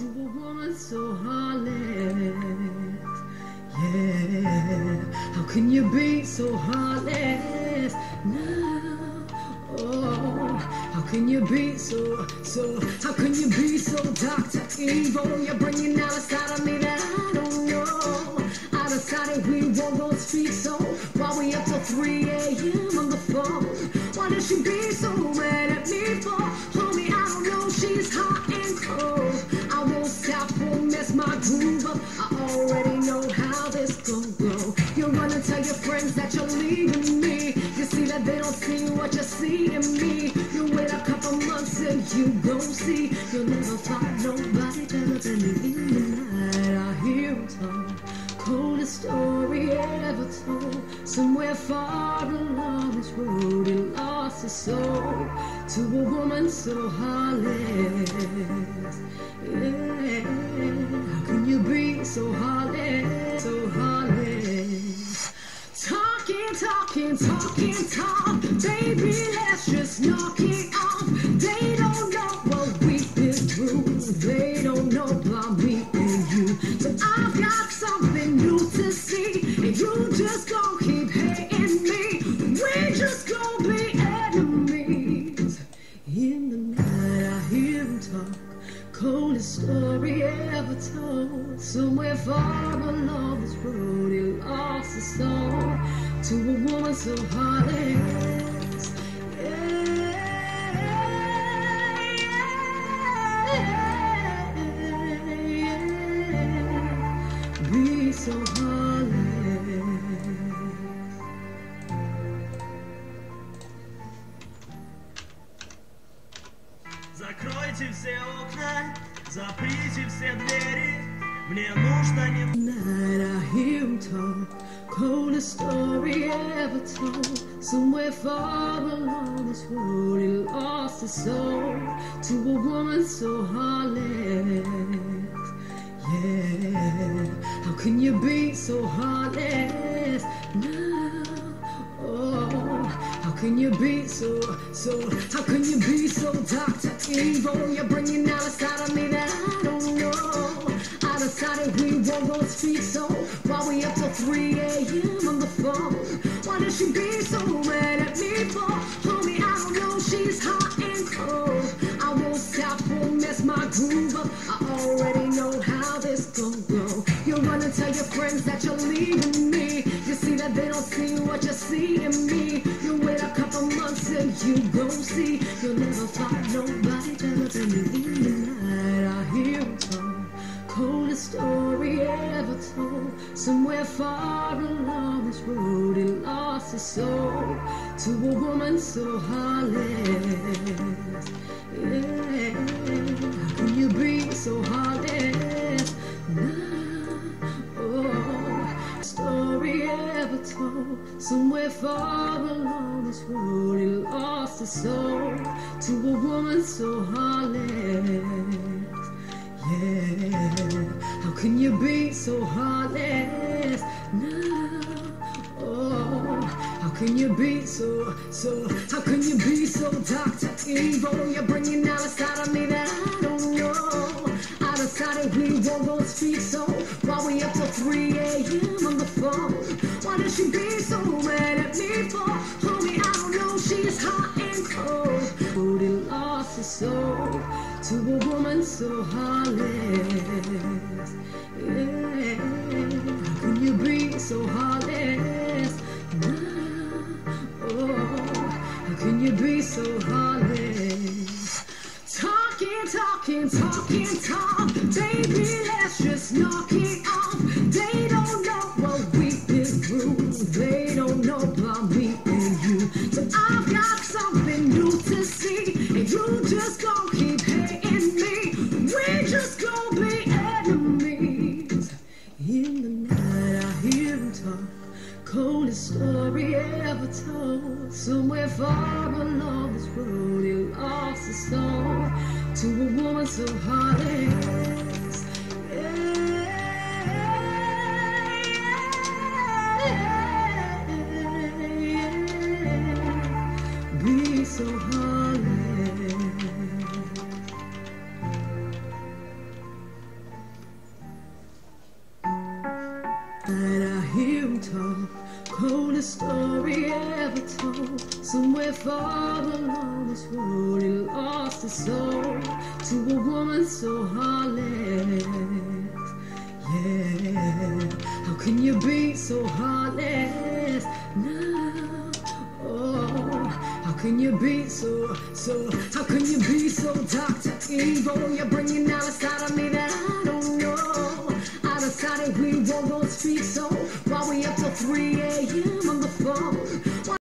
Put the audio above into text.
to a woman so heartless. Yeah, how can you be so heartless now? Oh, how can you be how can you be so Dr. Evil? You're bringing out a side of me that I don't know. I decided we won't go speak, so while we up till 3 a.m. on the phone, why does she be so mad at me for? Homie, I don't know, she's hot and cold. I won't stop, won't mess my groove up. I already know how this gon' go. You run and tell your friends that you're leaving me. You see that they don't see what you see in me. You wait a couple months and you gon' see. You'll never find nobody better than me in the night. I hear him talk, coldest story ever told. Somewhere far along this road, he lost his soul to a woman so heartless. Yeah, how can you be so heartless, so heartless? Talking, talk, baby, let's just knock it off. They don't know what we've been through. They don't know about me and you. So I've got something new to see, and you just gon' keep hating me. We just gon' be enemies. In the night I hear him talk, coldest story ever told. Somewhere far along this road, he lost his soul to a woman so heartless. Be so heartless. Закройте все окна, заприте все двери. Мне нужно не... Night I hear him talk, coldest story ever told. Somewhere far along this road, he lost his soul to a woman so heartless. Yeah, how can you be so heartless now? Oh, how can you be how can you be so Dr. Evil? You're bringing out a side of me that I don't know. I decided we won't go speak, so while we up till 3 a.m. on the phone, why does she be so mad at me for? Homie, I don't know, she's hot and cold. I won't stop, won't mess my groove up. I already know how this gon' go. You run and tell your friends that you're leaving me. You see that they don't see what you see in me. You wait a couple months and you gon' see. You'll never find nobody better than me in the night. I hear him talk, coldest story ever told. Somewhere far along this road, he lost his soul to a woman so heartless. Yeah, how can you be so heartless now? Oh, story ever told. Somewhere far along this road, he lost his soul to a woman so heartless. Yeah, how can you be so heartless now? Oh, how can you be how can you be so Dr. Evil? You're bringing out a side of me that I don't know. I decided we won't go speak, so while we up till 3 a.m. on the phone, why does she be so mad at me for? Homie, I don't know, she's hot and cold. But he lost his soul to a woman so heartless. Yeah, how can you be so heartless now? Oh, how can you be so heartless? Talking, baby, let's just knock it off. They don't know what we've been through. They don't know about me and you. So I've got something new to see, and you just gon' keep hating me. We just gon' be enemies. In the night I hear him talk, coldest story ever told. Somewhere far along this road, he lost his soul to a woman so heartless. Be so heartless. told, coldest story ever told. Somewhere far along this road, he lost his soul to a woman so heartless. Yeah, how can you be so heartless now? Oh, how can you be how can you be so Dr. Evil? You're bringing out a side of me